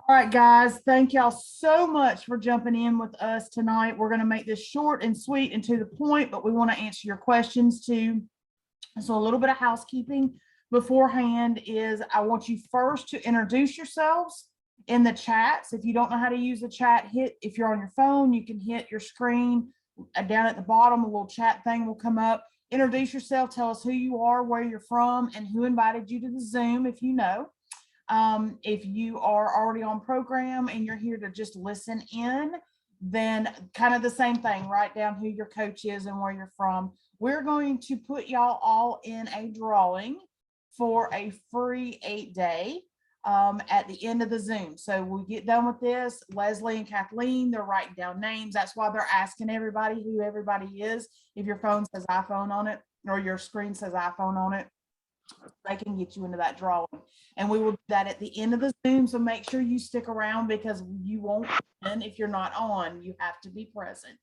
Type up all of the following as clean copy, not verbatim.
All right, guys, thank y'all so much for jumping in with us tonight. We're going to make this short and sweet and to the point, but we want to answer your questions too. So a little bit of housekeeping beforehand is I want you first to introduce yourselves in the chats. If you don't know how to use the chat, if you're on your phone, you can hit your screen down at the bottom, a little chat thing will come up. Introduce yourself, tell us who you are, where you're from, and who invited you to the Zoom if you know. If you are already on program and you're here to just listen in, then kind of the same thing, write down who your coach is and where you're from. We're going to put y'all all in a drawing for a free 8-day at the end of the Zoom. So we get done with this, Leslie and Kathleen, they're writing down names. That's why they're asking everybody who everybody is. If your phone says iPhone on it or your screen says iPhone on it, they can get you into that drawing. And we will do that at the end of the Zoom. So make sure you stick around because you won't win if you're not on. You have to be present.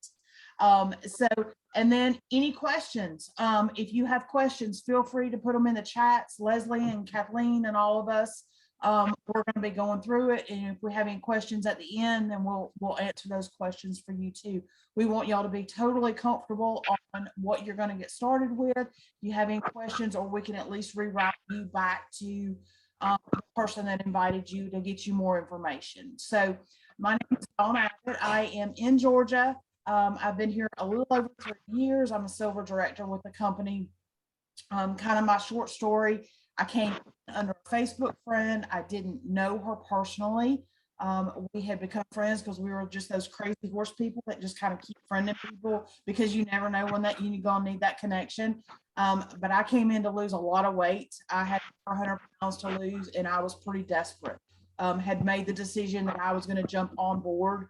And then any questions, if you have questions, feel free to put them in the chats. Leslie and Kathleen and all of us, we're going to be going through it. And if we have any questions at the end, then we'll answer those questions for you too. We want y'all to be totally comfortable on what you're going to get started with. If you have any questions, or we can at least reroute you back to the person that invited you to get you more information. So my name is Dawn Abbott. I am in Georgia. I've been here a little over 3 years. I'm a silver director with the company. Kind of my short story. I came under a Facebook friend. I didn't know her personally. We had become friends because we were just those crazy horse people that just kind of keep friending people because you never know when that you're gonna need that connection. But I came in to lose a lot of weight. I had 400 pounds to lose and I was pretty desperate. Had made the decision that I was going to jump on board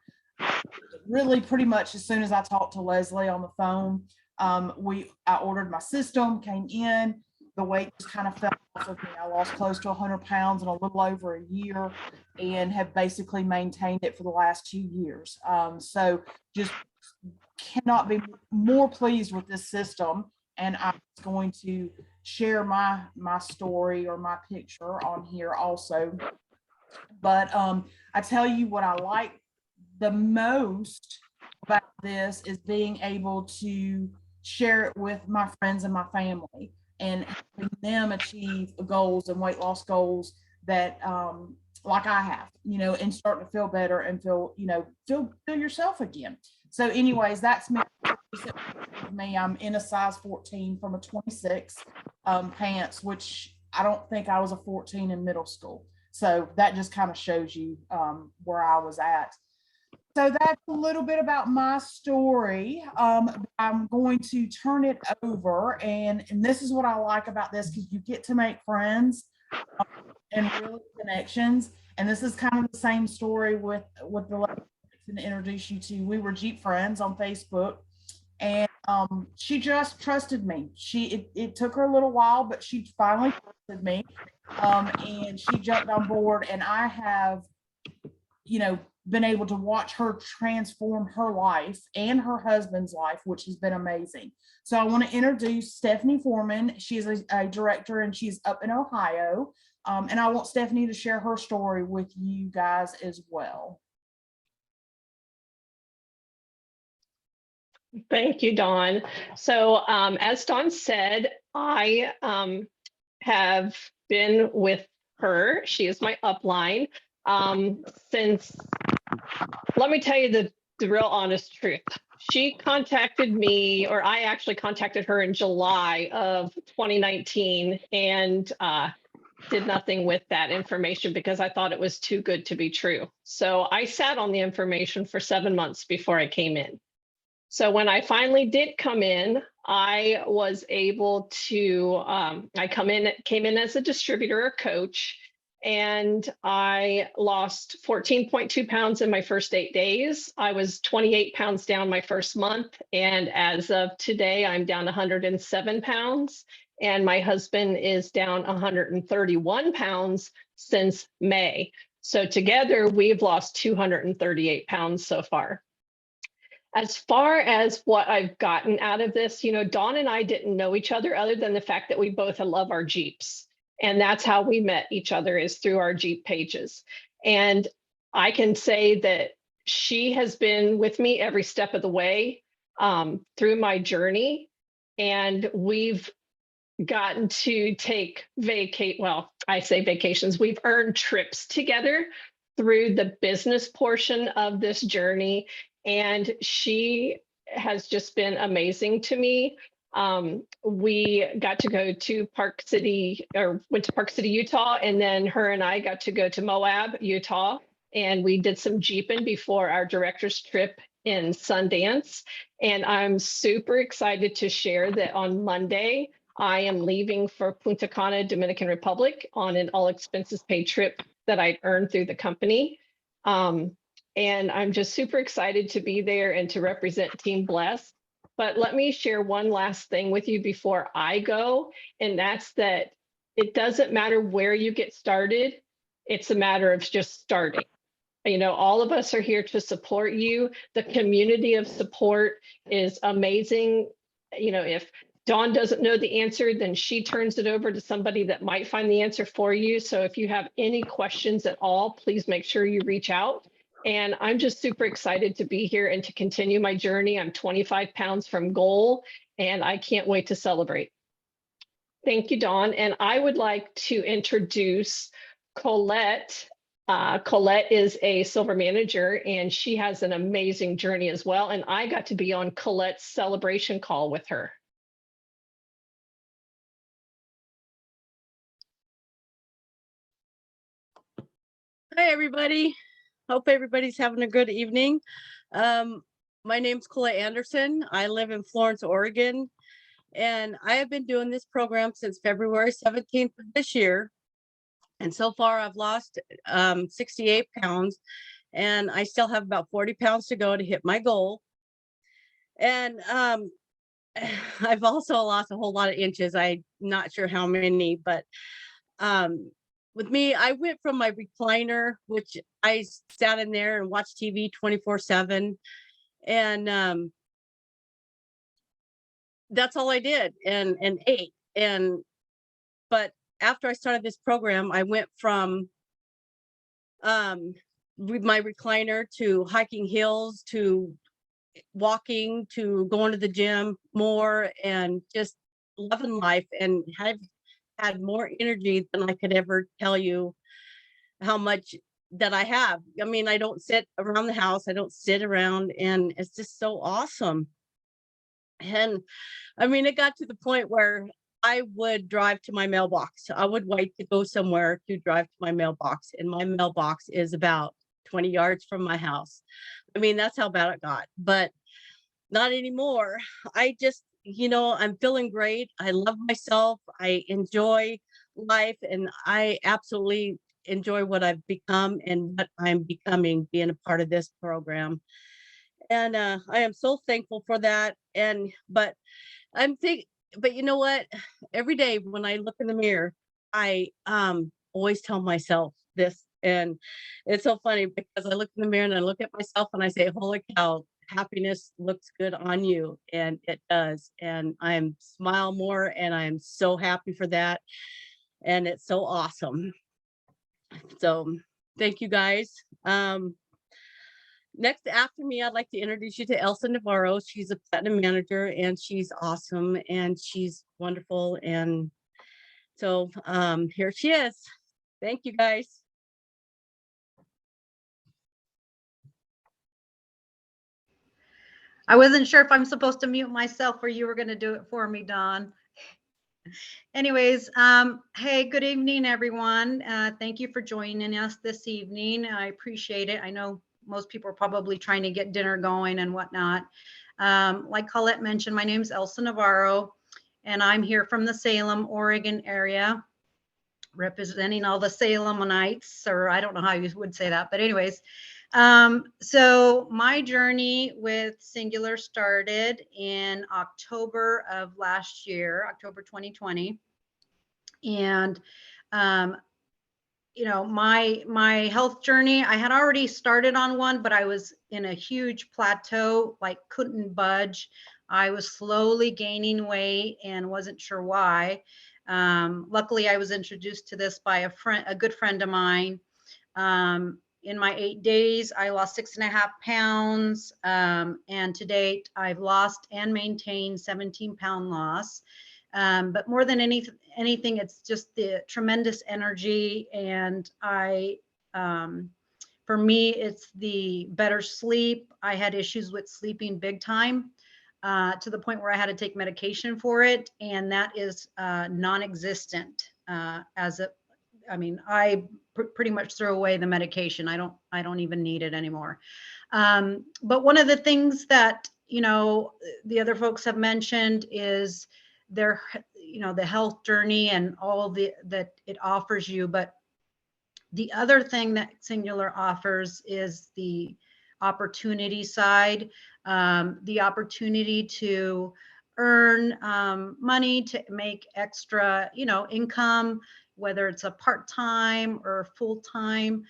really pretty much as soon as I talked to Leslie on the phone. I ordered my system, came in, the weight just kind of fell off of me. I lost close to 100 pounds in a little over a year and have basically maintained it for the last 2 years. So just cannot be more pleased with this system. And I'm going to share my story or my picture on here also. But I tell you what I like the most about this is being able to share it with my friends and my family and helping them achieve goals and weight loss goals that like I have, and starting to feel better and feel yourself again. So anyways, that's me. I'm in a size 14 from a 26 pants, which I don't think I was a 14 in middle school. So that just kind of shows you where I was at. So that's a little bit about my story. I'm going to turn it over, and this is what I like about this, because you get to make friends and real connections. And this is kind of the same story with the lady to introduce you to. We were Jeep friends on Facebook, and she just trusted me. It took her a little while, but she finally trusted me, and she jumped on board. And I have, been able to watch her transform her life and her husband's life, which has been amazing. So I want to introduce Stephanie Foreman. She is a director and she's up in Ohio. And I want Stephanie to share her story with you guys as well. Thank you, Dawn. So as Dawn said, I have been with her. She is my upline since, let me tell you the real honest truth. She contacted me, or I actually contacted her in July of 2019 and did nothing with that information because I thought it was too good to be true. So I sat on the information for 7 months before I came in. So when I finally did come in, I was able to, I came in as a distributor or coach, and I lost 14.2 pounds in my first 8 days. I was 28 pounds down my first month. And as of today, I'm down 107 pounds. And my husband is down 131 pounds since May. So together we've lost 238 pounds so far. As far as what I've gotten out of this, Dawn and I didn't know each other other than the fact that we both love our Jeeps. And that's how we met each other, is through our Jeep pages. And I can say that she has been with me every step of the way through my journey. And we've gotten to take I say vacations. We've earned trips together through the business portion of this journey. And she has just been amazing to me. We got to go to went to Park City, Utah, and then her and I got to go to Moab, Utah, and we did some Jeeping before our director's trip in Sundance. And I'm super excited to share that on Monday, I am leaving for Punta Cana, Dominican Republic on an all expenses paid trip that I earned through the company. And I'm just super excited to be there and to represent Team Bless. But let me share one last thing with you before I go. And that's that it doesn't matter where you get started. It's a matter of just starting. You know, all of us are here to support you. The community of support is amazing. You know, if Dawn doesn't know the answer, then she turns it over to somebody that might find the answer for you. So if you have any questions at all, please make sure you reach out. And I'm just super excited to be here and to continue my journey. I'm 25 pounds from goal, and I can't wait to celebrate. Thank you, Dawn. And I would like to introduce Colette. Colette is a silver manager, and she has an amazing journey as well. And I got to be on Colette's celebration call with her. Hi, everybody. Hope everybody's having a good evening. My name's Colette Anderson. I live in Florence, Oregon, and I have been doing this program since February 17th of this year. And so far, I've lost 68 pounds, and I still have about 40 pounds to go to hit my goal. And I've also lost a whole lot of inches. I'm not sure how many, but with me, I went from my recliner, which I sat in there and watched TV 24/7. And that's all I did and ate. But after I started this program, I went from with my recliner to hiking hills, to walking, to going to the gym more, and just loving life, and have had more energy than I could ever tell you how much that I have. I mean, I don't sit around the house. I don't sit around, and it's just so awesome. And I mean, it got to the point where I would drive to my mailbox. I would wait to go somewhere to drive to my mailbox, and my mailbox is about 20 yards from my house. I mean, that's how bad it got, but not anymore. I just, I'm feeling great. I love myself. I enjoy life, and I absolutely enjoy what I've become and what I'm becoming being a part of this program. And I am so thankful for that. But you know what? Every day when I look in the mirror, I always tell myself this. And it's so funny because I look in the mirror and I look at myself and I say, holy cow, happiness looks good on you. And it does. And I'm smile more, and I'm so happy for that. And it's so awesome. So thank you guys. Next after me, I'd like to introduce you to Elsa Navarro. She's a platinum manager, and she's awesome, and she's wonderful. And so here she is. Thank you guys. I wasn't sure if I'm supposed to mute myself or you were going to do it for me, Dawn. Anyways, hey, good evening, everyone. Thank you for joining us this evening. I appreciate it. I know most people are probably trying to get dinner going and whatnot. Like Colette mentioned, my name is Elsa Navarro, and I'm here from the Salem, Oregon area, representing all the Salemites, or I don't know how you would say that, but anyways. So my journey with Singular started in October of last year, October 2020. And, my health journey, I had already started on one, but I was in a huge plateau, like couldn't budge. I was slowly gaining weight and wasn't sure why. Luckily, I was introduced to this by a good friend of mine. in my 8 days, I lost 6.5 pounds. And to date, I've lost and maintained 17-pound loss. But more than anything, it's just the tremendous energy. And for me, it's the better sleep. I had issues with sleeping big time, to the point where I had to take medication for it. And that is non-existent I pretty much throw away the medication. I don't even need it anymore. But one of the things that, the other folks have mentioned is their, the health journey and all that it offers you. But the other thing that Singular offers is the opportunity side, the opportunity to earn money, to make extra, income, whether it's a part-time or full-time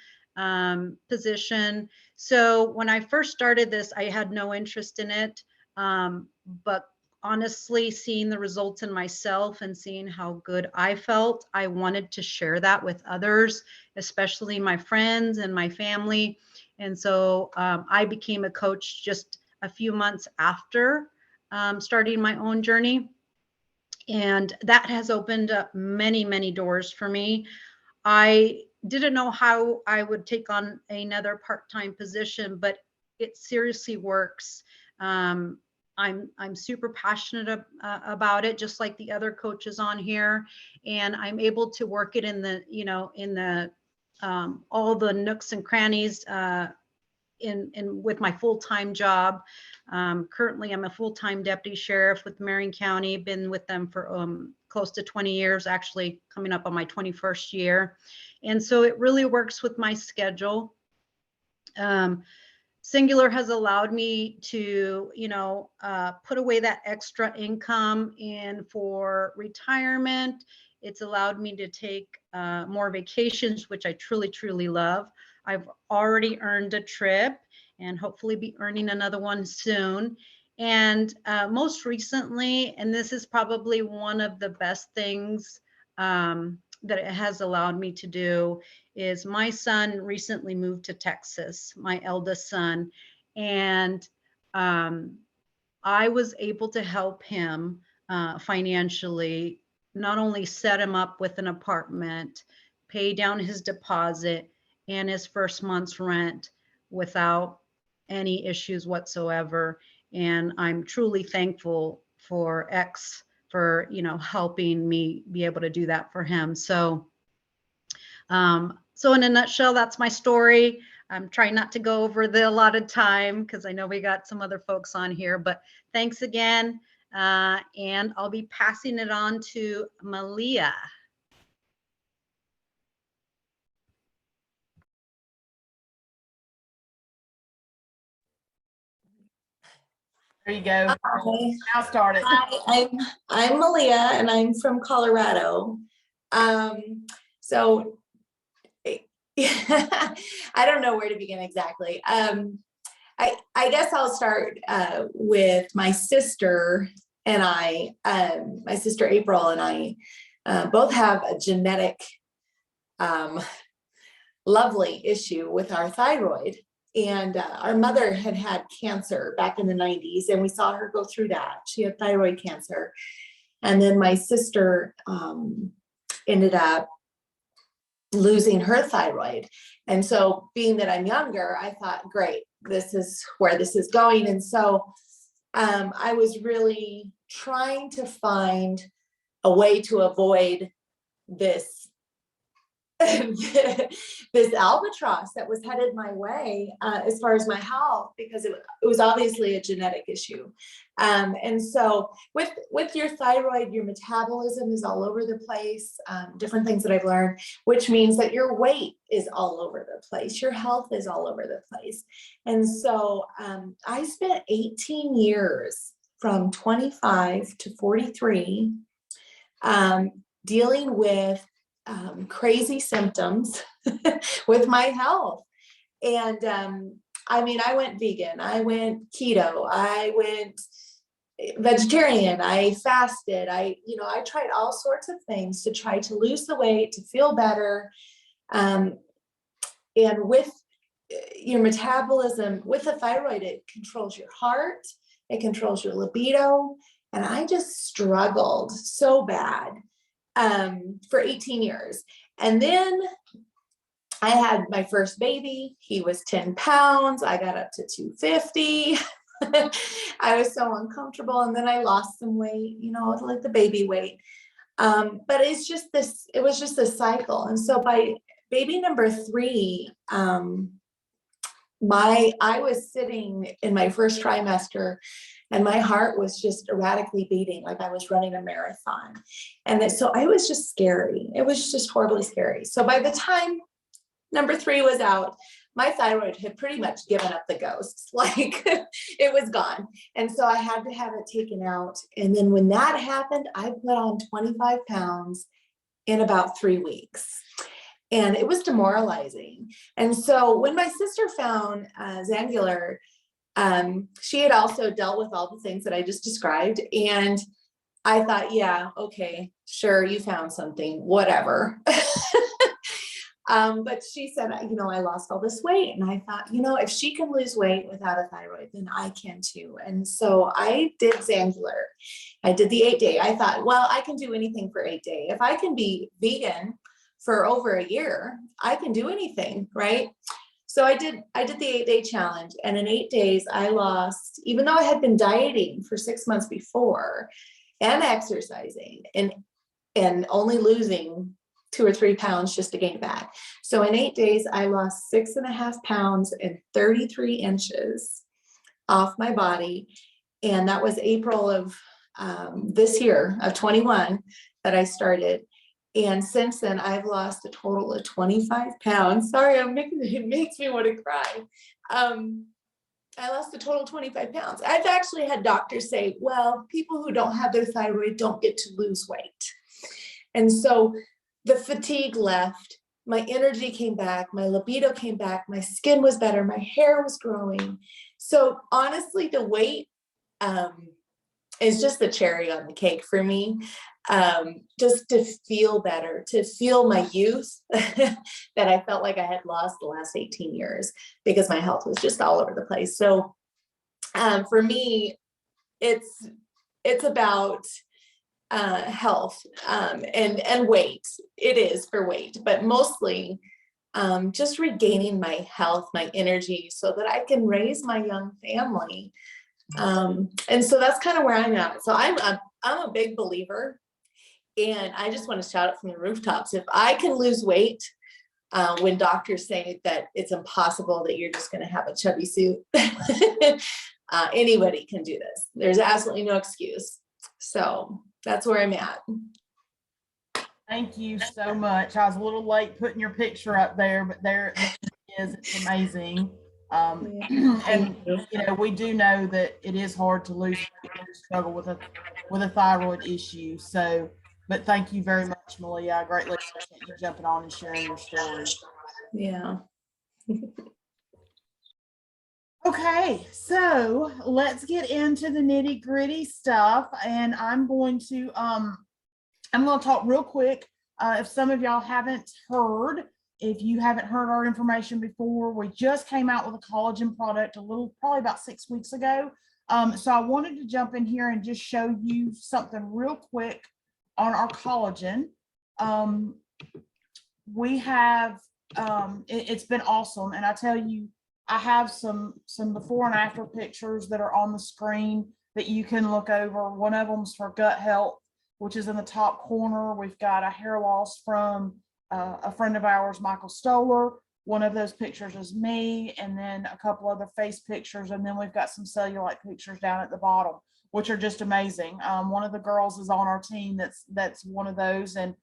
position. So when I first started this, I had no interest in it. But honestly, seeing the results in myself and seeing how good I felt, I wanted to share that with others, especially my friends and my family. And so I became a coach just a few months after starting my own journey. And that has opened up many, many doors for me. I didn't know how I would take on another part-time position, but it seriously works. I'm super passionate about it, just like the other coaches on here, and I'm able to work it in the all the nooks and crannies with my full-time job. Currently, I'm a full-time deputy sheriff with Marion County. Been with them for close to 20 years, actually coming up on my 21st year. And so it really works with my schedule. Singular has allowed me to, put away that extra income in for retirement. It's allowed me to take more vacations, which I truly, truly love. I've already earned a trip and hopefully be earning another one soon. And most recently, and this is probably one of the best things that it has allowed me to do, is my son recently moved to Texas, my eldest son. And I was able to help him financially, not only set him up with an apartment, pay down his deposit and his first month's rent without any issues whatsoever. And I'm truly thankful for X for, helping me be able to do that for him. So, so in a nutshell, that's my story. I'm trying not to go over the allotted time because I know we got some other folks on here, but thanks again. And I'll be passing it on to Malia. There you go. Hi, Now start it. I'm Malia and I'm from Colorado. So I don't know where to begin exactly. I guess I'll start with my sister and my sister April and I both have a genetic lovely issue with our thyroid. And our mother had cancer back in the 90s, and we saw her go through that. She had thyroid cancer. And then my sister ended up losing her thyroid. And so being that I'm younger, I thought, great, this is where this is going. And so I was really trying to find a way to avoid this this albatross that was headed my way as far as my health, because it was obviously a genetic issue. And so with your thyroid, your metabolism is all over the place, different things that I've learned, which means that your weight is all over the place. Your health is all over the place. And so I spent 18 years from 25 to 43 dealing with crazy symptoms with my health. And I went vegan, I went keto, I went vegetarian, I fasted, I tried all sorts of things to try to lose the weight, to feel better. And with your metabolism with the thyroid, it controls your heart, it controls your libido. And I just struggled so bad for 18 years. And then I had my first baby. He was 10 pounds. I got up to 250. I was so uncomfortable. And then I lost some weight, you know, like the baby weight. But it's just this, it was just a cycle. And so by baby number 3, I was sitting in my first trimester and my heart was just erratically beating like I was running a marathon. And so I was just scary. It was just horribly scary. So by the time number 3 was out, my thyroid had pretty much given up the ghosts, like it was gone. And so I had to have it taken out. And then when that happened, I put on 25 pounds in about 3 weeks. And it was demoralizing. And so when my sister found Zangular, she had also dealt with all the things that I just described. And I thought, yeah, okay, sure, you found something, whatever. But she said, you know, I lost all this weight. And I thought, you know, if she can lose weight without a thyroid, then I can too. And so I did Zangular. I did the 8-day. I thought, well, I can do anything for 8-day. If I can be vegan for over a year, I can do anything, right? So I did the 8-day challenge. And in 8 days, I lost, even though I had been dieting for 6 months before and exercising and only losing 2 or 3 pounds just to gain it back. So in 8 days, I lost 6.5 pounds and 33 inches off my body. And that was April of this year of 21 that I started. And since then, I've lost a total of 25 pounds. Sorry, it makes me want to cry. I lost a total of 25 pounds. I've actually had doctors say, well, people who don't have their thyroid don't get to lose weight. And so the fatigue left, my energy came back, my libido came back, my skin was better, my hair was growing. So honestly, the weight is just the cherry on the cake for me. Just to feel better, to feel my youth that I felt like I had lost the last 18 years because my health was just all over the place. So for me, it's about health and weight. It is for weight, but mostly just regaining my health, my energy, so that I can raise my young family. And so that's kind of where I'm at. So I'm a big believer. And I just want to shout it from the rooftops. If I can lose weight, when doctors say that it's impossible that you're just going to have a chubby suit, anybody can do this. There's absolutely no excuse. So that's where I'm at. Thank you so much. I was a little late putting your picture up there, but there it is. It's amazing. And you know, we do know that it is hard to lose weight when you struggle with a thyroid issue. So, but thank you very much, Malia. I greatly appreciate you jumping on and sharing your story. Yeah. Okay, so let's get into the nitty gritty stuff, and I'm going to talk real quick. If some of y'all haven't heard, if you haven't heard our information before, we just came out with a collagen product probably about 6 weeks ago. So I wanted to jump in here and just show you something real quick on our collagen. We have, it's been awesome. And I tell you, I have some before and after pictures that are on the screen that you can look over. One of them's for gut health, which is in the top corner. We've got a hair loss from a friend of ours, Michael Stoller. One of those pictures is me, and then a couple other face pictures. And then we've got some cellulite pictures down at the bottom, which are just amazing. One of the girls is on our team that's one of those, and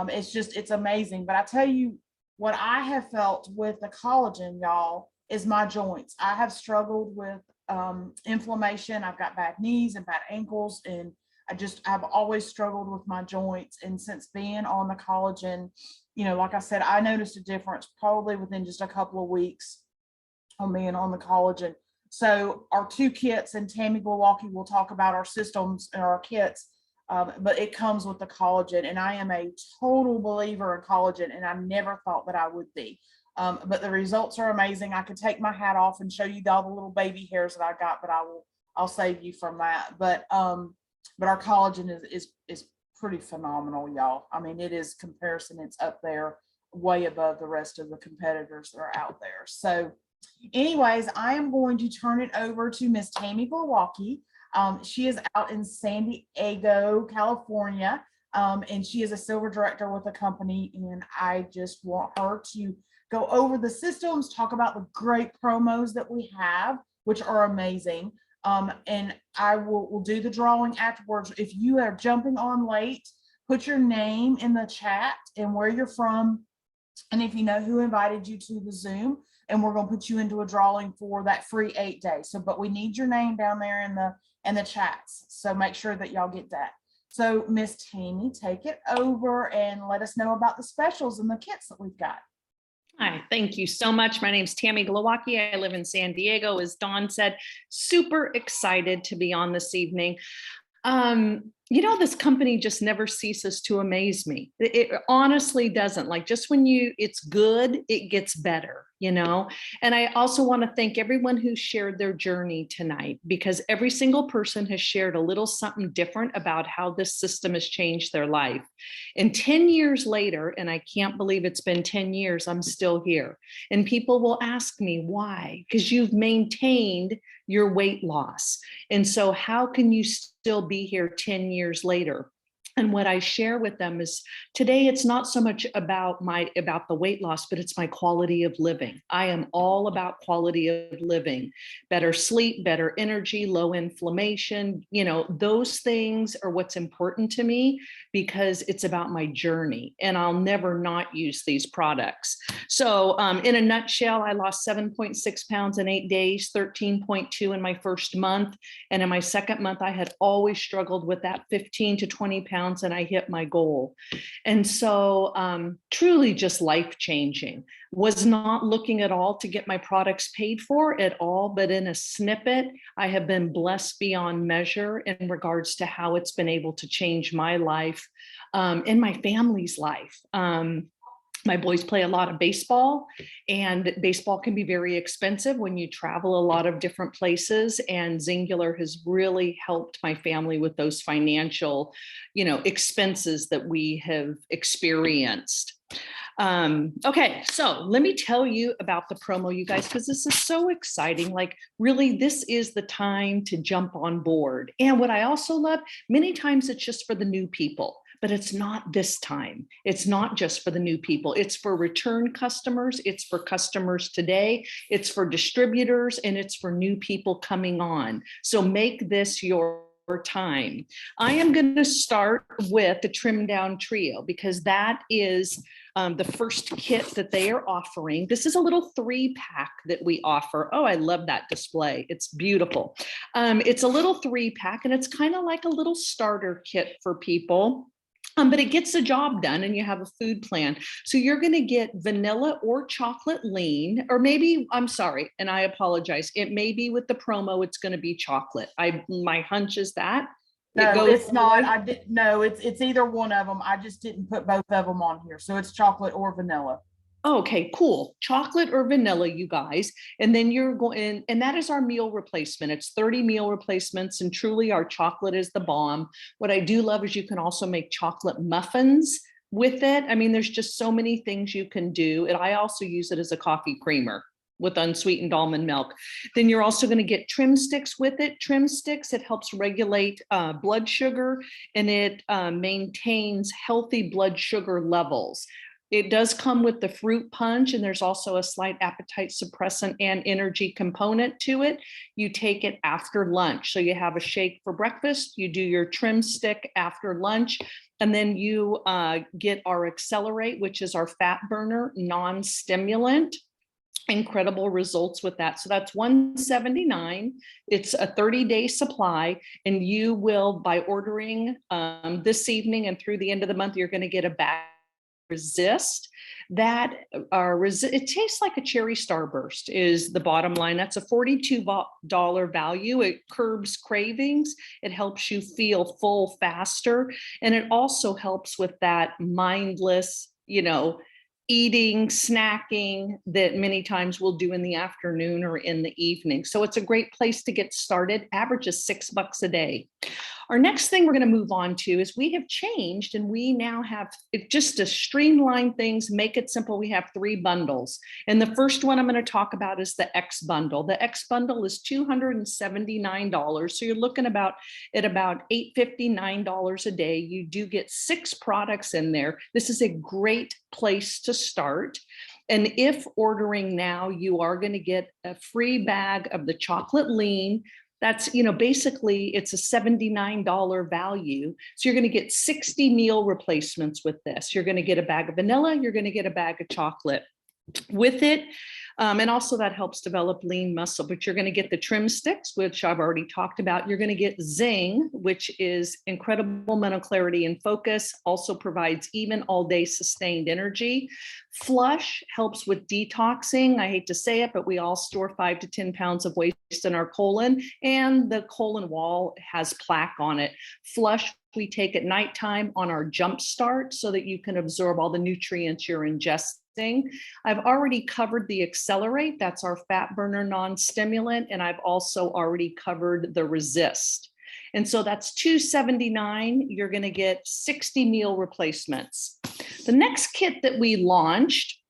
it's amazing. But I tell you what I have felt with the collagen, y'all, is my joints. I have struggled with inflammation. I've got bad knees and bad ankles, and I've always struggled with my joints. And since being on the collagen, you know, like I said, I noticed a difference probably within just a couple of weeks on being on the collagen. So our 2 kits, and Tammy Glowacki will talk about our systems and our kits. but it comes with the collagen, and I am a total believer in collagen, and I never thought that I would be. But the results are amazing. I could take my hat off and show you all the little baby hairs that I got, but I'll save you from that. But our collagen is pretty phenomenal, y'all. I mean, it is comparison. It's up there way above the rest of the competitors that are out there. So anyways, I am going to turn it over to Miss Tammy Glowacki. She is out in San Diego, California, and she is a silver director with the company. And I just want her to go over the systems, talk about the great promos that we have, which are amazing. And I will do the drawing afterwards. If you are jumping on late, put your name in the chat and where you're from, and if you know who invited you to the Zoom, and we're going to put you into a drawing for that free 8 days. So, but we need your name down there in the chats. So make sure that y'all get that. So Miss Tammy, take it over and let us know about the specials and the kits that we've got. Hi, thank you so much. My name is Tammy Glowacki. I live in San Diego. As Dawn said, super excited to be on this evening. You know, this company just never ceases to amaze me. It honestly doesn't. Like, just when it's good, it gets better, you know? And I also want to thank everyone who shared their journey tonight, because every single person has shared a little something different about how this system has changed their life. And 10 years later, and I can't believe it's been 10 years, I'm still here. And people will ask me why, because you've maintained your weight loss. And so how can you still be here 10 years later? And what I share with them is today, it's not so much about the weight loss, but it's my quality of living. I am all about quality of living, better sleep, better energy, low inflammation. You know, those things are what's important to me, because it's about my journey, and I'll never not use these products. So in a nutshell, I lost 7.6 pounds in 8 days, 13.2 in my first month. And in my second month, I had always struggled with that 15 to 20 pounds, and I hit my goal. And so truly just life-changing. Was not looking at all to get my products paid for at all, but in a snippet, I have been blessed beyond measure in regards to how it's been able to change my life and my family's life. My boys play a lot of baseball, and baseball can be very expensive when you travel a lot of different places. And Zingular has really helped my family with those financial, you know, expenses that we have experienced. Okay, so let me tell you about the promo, you guys, because this is so exciting. Like, really, this is the time to jump on board. And what I also love, many times it's just for the new people. But it's not this time. It's not just for the new people. It's for return customers. It's for customers today. It's for distributors, and it's for new people coming on. So make this your time. I am going to start with the Trim Down Trio, because that is the first kit that they are offering. This is a little 3-pack that we offer. Oh, I love that display. It's beautiful. It's a little 3-pack, and it's kind of like a little starter kit for people. But it gets the job done, and you have a food plan. So you're going to get vanilla or chocolate lean, or maybe, I'm sorry, and I apologize, it may be with the promo, it's going to be chocolate. My hunch is that. No, it's not. I didn't know. It's either one of them. I just didn't put both of them on here. So it's chocolate or vanilla. Okay, cool. Chocolate or vanilla, you guys. And then you're going, and that is our meal replacement. It's 30 meal replacements, and truly our chocolate is the bomb. What I do love is you can also make chocolate muffins with it. I mean, there's just so many things you can do. And I also use it as a coffee creamer with unsweetened almond milk. Then you're also going to get trim sticks with it. Trim sticks, it helps regulate blood sugar, and it maintains healthy blood sugar levels. It does come with the fruit punch, and there's also a slight appetite suppressant and energy component to it. You take it after lunch. So you have a shake for breakfast, you do your trim stick after lunch, and then you get our Accelerate, which is our fat burner non-stimulant. Incredible results with that. So that's $179. It's a 30-day supply, and you will, by ordering this evening and through the end of the month, you're going to get a bag resist that it tastes like a cherry starburst is the bottom line. That's a $42 value. It curbs cravings. It helps you feel full faster. And it also helps with that mindless, eating, snacking that many times we'll do in the afternoon or in the evening. So it's a great place to get started. Averages $6 a day. Our next thing we're going to move on to is we have changed, and we now have, just to streamline things, make it simple, we have 3 bundles. And the first one I'm going to talk about is the X bundle. The X bundle is $279. So you're looking at about $859 a day. You do get 6 products in there. This is a great place to start. And if ordering now, you are going to get a free bag of the chocolate lean. That's, basically it's a $79 value. So you're going to get 60 meal replacements with this. You're going to get a bag of vanilla. You're going to get a bag of chocolate with it. And also that helps develop lean muscle, but you're going to get the trim sticks, which I've already talked about. You're going to get Zing, which is incredible mental clarity and focus, also provides even all day sustained energy. Flush helps with detoxing. I hate to say it, but we all store 5 to 10 pounds of waste in our colon, and the colon wall has plaque on it. Flush we take at nighttime on our jump start so that you can absorb all the nutrients you're ingesting. I've already covered the Accelerate. That's our fat burner non-stimulant. And I've also already covered the Resist. And so that's $279. You're going to get 60 meal replacements. The next kit that we launched,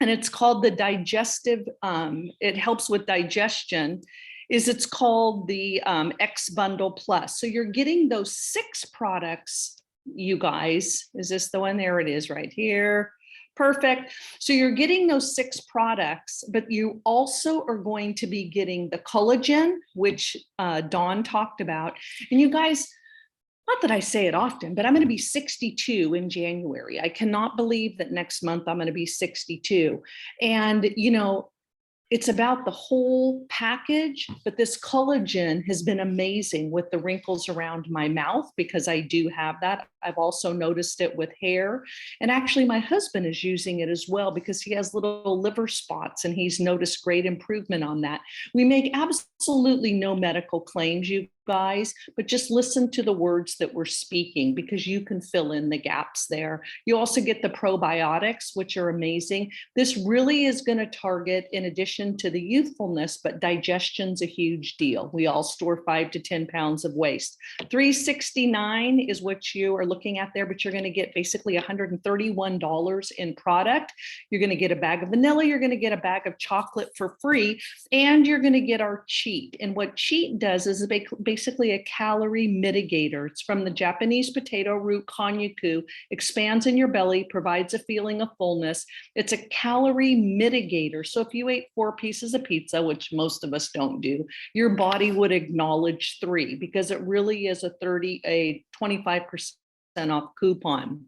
and it's called the digestive, it helps with digestion, it's called the X Bundle Plus. So you're getting those 6 products, you guys. Is this the one? There it is right here. Perfect. So you're getting those 6 products, but you also are going to be getting the collagen, which Dawn talked about. And you guys, not that I say it often, but I'm going to be 62 in January. I cannot believe that next month I'm going to be 62. And, it's about the whole package, but this collagen has been amazing with the wrinkles around my mouth because I do have that. I've also noticed it with hair. And actually my husband is using it as well because he has little liver spots and he's noticed great improvement on that. We make absolutely no medical claims, you guys, but just listen to the words that we're speaking because you can fill in the gaps there. You also get the probiotics, which are amazing. This really is going to target, in addition to the youthfulness, but digestion's a huge deal. We all store 5 to 10 pounds of waste. $369 is what you are looking at there, but you're going to get basically $131 in product. You're going to get a bag of vanilla. You're going to get a bag of chocolate for free, and you're going to get our Cheat. And what Cheat does is basically a calorie mitigator. It's from the Japanese potato root konjaku, expands in your belly, provides a feeling of fullness. It's a calorie mitigator. So if you ate 4 pieces of pizza, which most of us don't do, your body would acknowledge 3 because it really is a 25% off coupon.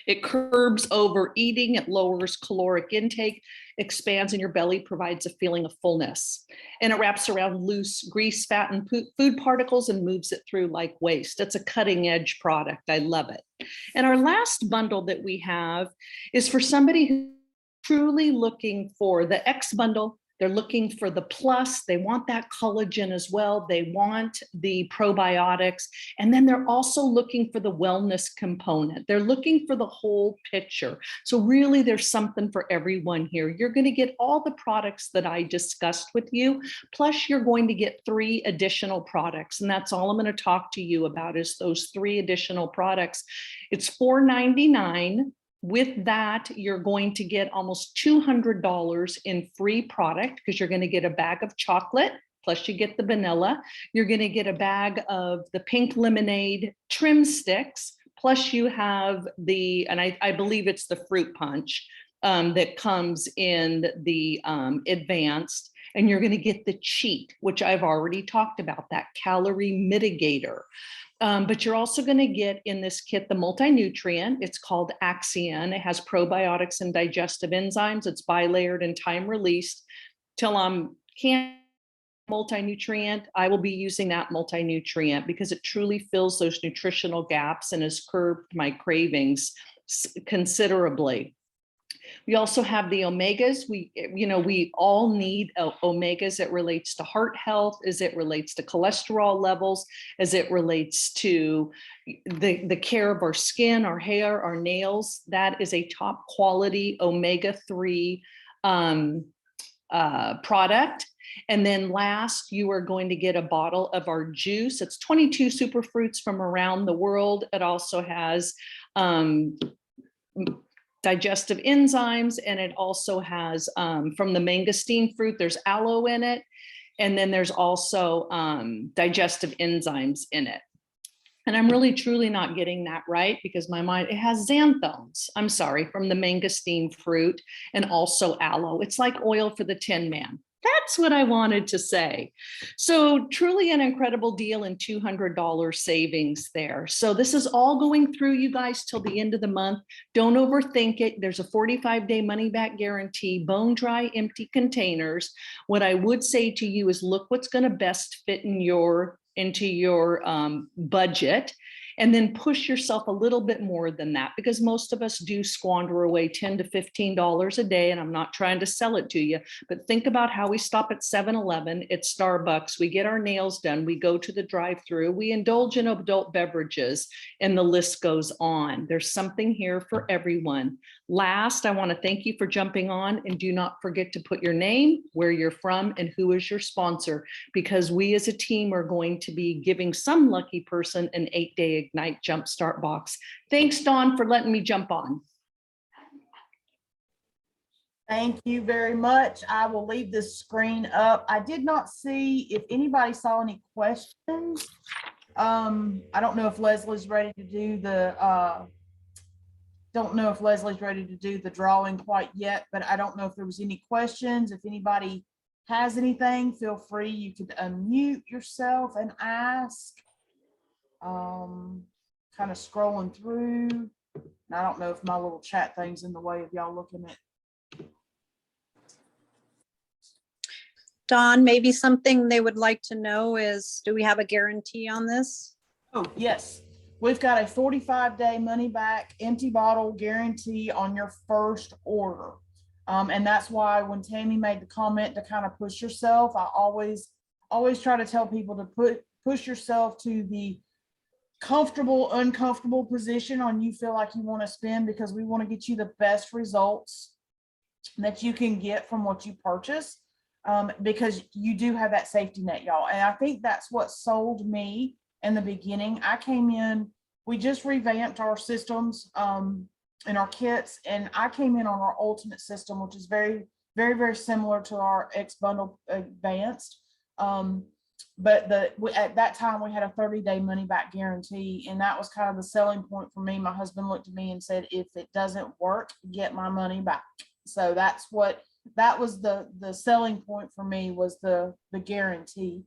It curbs overeating, it lowers caloric intake, expands in your belly, provides a feeling of fullness. And it wraps around loose grease, fat, and food particles and moves it through like waste. It's a cutting edge product. I love it. And our last bundle that we have is for somebody who's truly looking for the X bundle. They're looking for the plus. They want that collagen as well. They want the probiotics. And then they're also looking for the wellness component. They're looking for the whole picture. So really there's something for everyone here. You're going to get all the products that I discussed with you, plus you're going to get 3 additional products. And that's all I'm going to talk to you about is those 3 additional products. It's $4.99. With that, you're going to get almost $200 in free product because you're going to get a bag of chocolate, plus you get the vanilla. You're going to get a bag of the pink lemonade trim sticks, plus you have and I believe it's the fruit punch that comes in the advanced. And you're going to get the Cheat, which I've already talked about, that calorie mitigator. But you're also going to get in this kit the multi-nutrient. It's called Axion. It has probiotics and digestive enzymes. It's bilayered and time released. Till I'm multi-nutrient, I will be using that multi-nutrient because it truly fills those nutritional gaps and has curbed my cravings considerably. We also have the omegas. We all need omegas. It relates to heart health, as it relates to cholesterol levels, as it relates to the care of our skin, our hair, our nails. That is a top quality omega-3 product. And then last, you are going to get a bottle of our juice. It's 22 superfruits from around the world. It also has digestive enzymes, and it also has from the mangosteen fruit, there's aloe in it. And then there's also digestive enzymes in it. And I'm really truly not getting that right, because my mind, it has xanthones, I'm sorry, from the mangosteen fruit, and also aloe. It's like oil for the Tin Man. That's what I wanted to say. So truly an incredible deal, and $200 savings there. So this is all going through, you guys, till the end of the month. Don't overthink it. There's a 45-day money back guarantee, bone dry, empty containers. What I would say to you is look what's going to best fit into your budget, and then push yourself a little bit more than that, because most of us do squander away $10 to $15 a day. And I'm not trying to sell it to you, but think about how we stop at 7-Eleven, at Starbucks, we get our nails done, we go to the drive-through, we indulge in adult beverages, and the list goes on. There's something here for everyone. Last, I want to thank you for jumping on, and do not forget to put your name, where you're from, and who is your sponsor, because we as a team are going to be giving some lucky person an 8-day Ignite Jumpstart box. Thanks, Dawn, for letting me jump on. Thank you very much. I will leave this screen up. I did not see if anybody saw any questions. I don't know if Leslie's ready to do the drawing quite yet, but I don't know if there was any questions. If anybody has anything, feel free. You could unmute yourself and ask. Kind of scrolling through. And I don't know if my little chat thing's in the way of y'all looking at. Dawn, maybe something they would like to know is, do we have a guarantee on this? Oh, yes. We've got a 45-day money back empty bottle guarantee on your first order. And that's why when Tammy made the comment to kind of push yourself, I always try to tell people to push yourself to the comfortable, uncomfortable position on you feel like you want to spend, because we want to get you the best results that you can get from what you purchase, because you do have that safety net, y'all. And I think that's what sold me in the beginning. I came in, we just revamped our systems and our kits, and I came in on our ultimate system, which is very, very, very similar to our X Bundle Advanced. But at that time we had a 30-day money back guarantee, and that was kind of the selling point for me. My husband looked at me and said, if it doesn't work, get my money back. So that was the selling point for me, was the guarantee.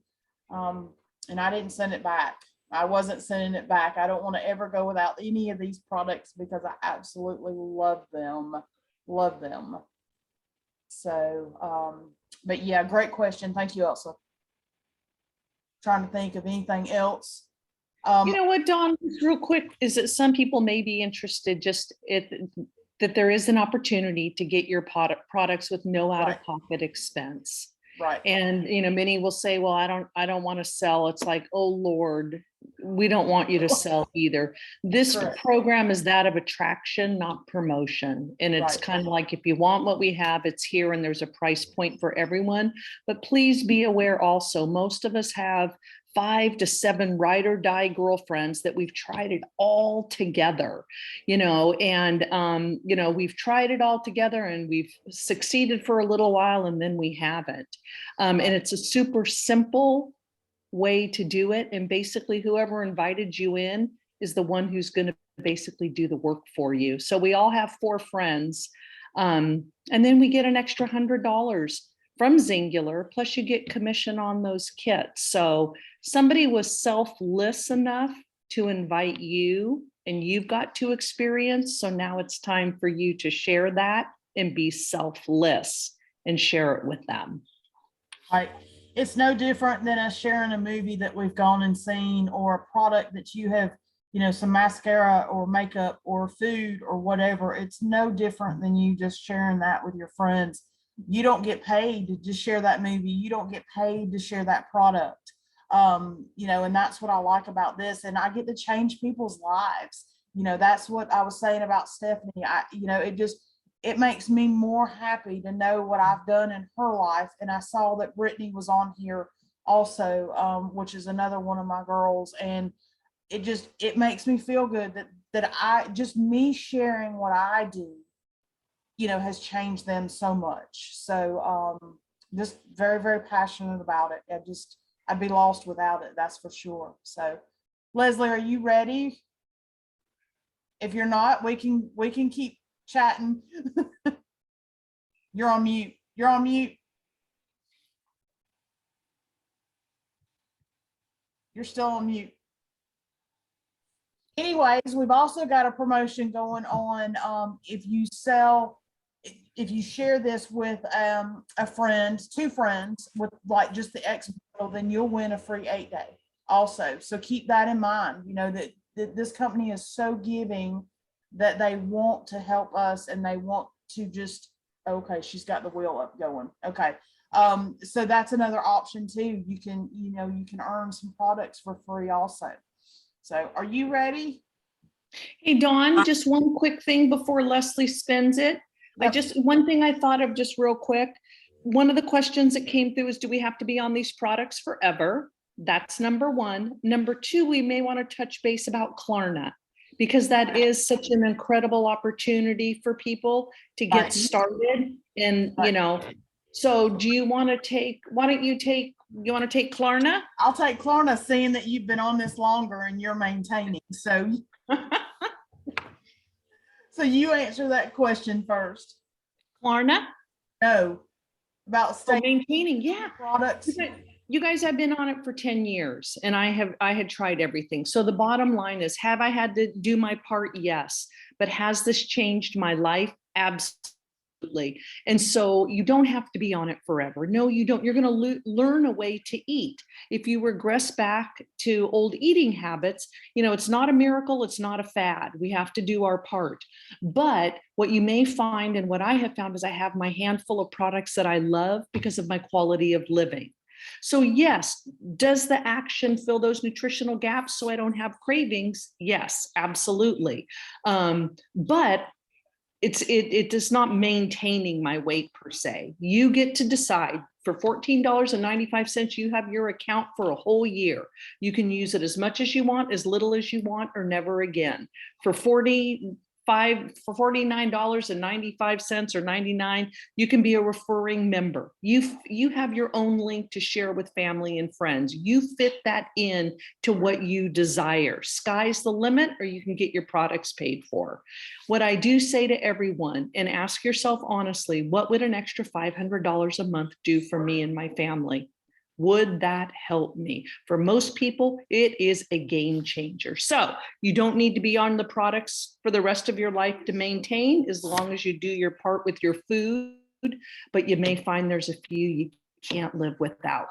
And I didn't send it back. I wasn't sending it back. I don't want to ever go without any of these products, because I absolutely love them. So but yeah, great question. Thank you, Elsa. Trying to think of anything else. You know what, Dawn, just real quick, is that some people may be interested that there is an opportunity to get your products with no out-of-pocket expense. Right. And, many will say, well, I don't want to sell. It's like, oh, Lord, we don't want you to sell either. This Correct. program is that of attraction, not promotion. And it's Right. kind of like, if you want what we have, it's here, and there's a price point for everyone. But please be aware also, most of us have 5 to 7 ride or die girlfriends that we've tried it all together, and we've tried it all together, and we've succeeded for a little while, and then we haven't. And it's a super simple way to do it. And basically whoever invited you in is the one who's going to basically do the work for you. So we all have 4 friends. And then we get an extra $100 from Zingular, plus you get commission on those kits. So somebody was selfless enough to invite you, and you've got to experience. So now it's time for you to share that and be selfless and share it with them. Right. It's no different than us sharing a movie that we've gone and seen, or a product that you have some mascara or makeup or food or whatever. It's no different than you just sharing that with your friends. You don't get paid to just share that movie. You don't get paid to share that product. And that's what I like about this. And I get to change people's lives. That's what I was saying about Stephanie. It makes me more happy to know what I've done in her life. And I saw that Brittany was on here also, which is another one of my girls. And it makes me feel good that me sharing what I do, has changed them so much. So just very, very passionate about it. I'd be lost without it, that's for sure. So Leslie, are you ready? If you're not, we can keep chatting. You're on mute. You're on mute. You're still on mute. Anyways, we've also got a promotion going on. If you share this with a friend, 2 friends with like just the X model, then you'll win a free 8-day also. So keep that in mind, that this company is so giving that they want to help us and they want to just, okay, she's got the wheel up going. Okay. So that's another option too. You can earn some products for free also. So are you ready? Hey, Dawn, just one quick thing before Leslie spins it. Yep. One thing I thought of just real quick. One of the questions that came through is, do we have to be on these products forever? That's number 1. Number 2, we may want to touch base about Klarna, because that is such an incredible opportunity for people to get Right. started. And, Right. so do you want to take Klarna? I'll take Klarna, seeing that you've been on this longer and you're maintaining. So, so you answer that question first. Klarna? No, about Oh, maintaining, yeah. products. You guys have been on it for 10 years and I had tried everything. So the bottom line is, have I had to do my part? Yes. But has this changed my life? Absolutely. And so you don't have to be on it forever. No, you don't. You're going to learn a way to eat. If you regress back to old eating habits, it's not a miracle. It's not a fad. We have to do our part. But what you may find, and what I have found, is I have my handful of products that I love because of my quality of living. So yes, does the action fill those nutritional gaps so I don't have cravings? Yes, absolutely. But it is not maintaining my weight per se. You get to decide. For $14.95, you have your account for a whole year. You can use it as much as you want, as little as you want, or never again. For $49.95 or 99, you can be a referring member. You have your own link to share with family and friends. You fit that in to what you desire. Sky's the limit, or you can get your products paid for. What I do say to everyone, and ask yourself honestly, what would an extra $500 a month do for me and my family? Would that help me? For most people, it is a game changer. So you don't need to be on the products for the rest of your life to maintain, as long as you do your part with your food, but you may find there's a few you can't live without.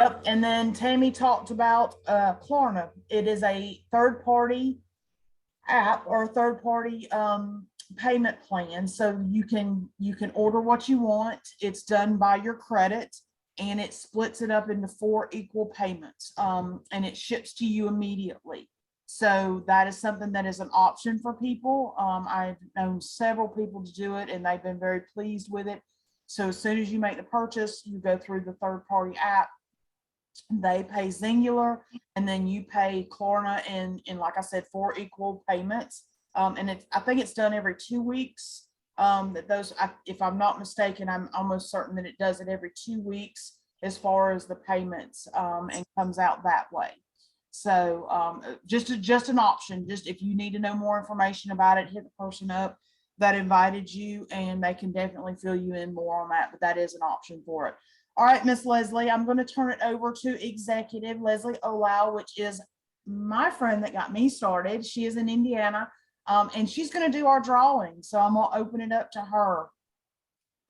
Yep. And then Tammy talked about Klarna. It is a third-party app or third-party payment plan. So you can order what you want. It's done by your credit, and it splits it up into 4 equal payments, and it ships to you immediately. So that is something that is an option for people. I've known several people to do it, and they've been very pleased with it. So as soon as you make the purchase, you go through the third-party app. They pay Singular, and then you pay Klarna in like I said, 4 equal payments. And I think it's done every 2 weeks. If I'm not mistaken, I'm almost certain that it does it every 2 weeks as far as the payments, and comes out that way. So just an option. Just if you need to know more information about it, hit the person up that invited you, and they can definitely fill you in more on that. But that is an option for it. All right, Miss Leslie, I'm going to turn it over to Executive Leslie Olau, which is my friend that got me started. She is in Indiana, and she's going to do our drawing. So I'm going to open it up to her.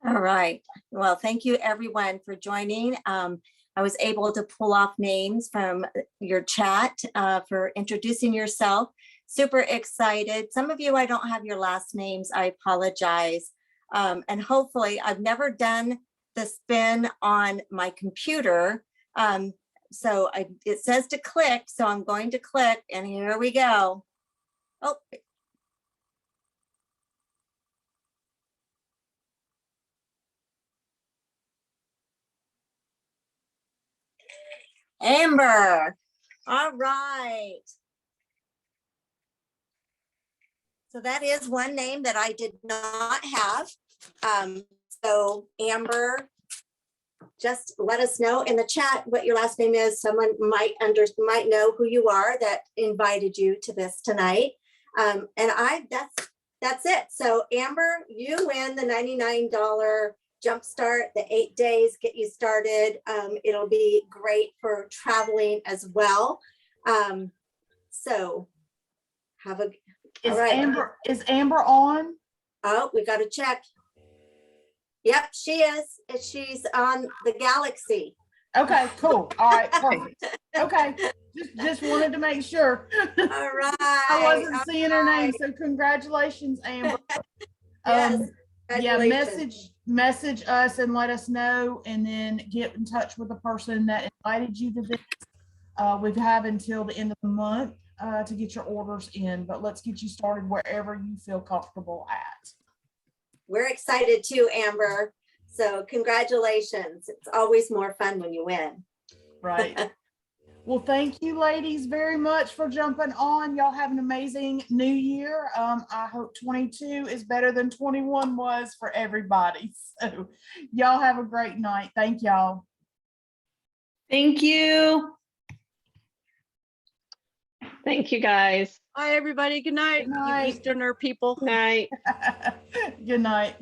All right. Well, thank you everyone for joining. I was able to pull off names from your chat for introducing yourself. Super excited. Some of you, I don't have your last names. I apologize. And hopefully, I've never done the spin on my computer. It says to click, so I'm going to click, and here we go. Oh. Amber. All right. So that is one name that I did not have. So Amber, just let us know in the chat what your last name is. Someone might know who you are that invited you to this tonight. That's it. So Amber, you win the $99 Jumpstart, the 8 days get you started. It'll be great for traveling as well. So have a, Is all right. Amber on? Oh, we got to check. Yep, she is. She's on the Galaxy. Okay, cool. All right, perfect. Okay, just wanted to make sure. All right. I wasn't seeing her name, so congratulations, Amber. Yes. Yeah, Congratulations. message us and let us know, and then get in touch with the person that invited you to this. We have until the end of the month to get your orders in, but let's get you started wherever you feel comfortable at. We're excited too, Amber. So congratulations. It's always more fun when you win. Right. Well, thank you, ladies, very much for jumping on. Y'all have an amazing new year. I hope 22 is better than 21 was for everybody. So y'all have a great night. Thank y'all. Thank you. Thank you, guys. Bye, everybody. Good night, Good night. you Easterner people. Night. Good night.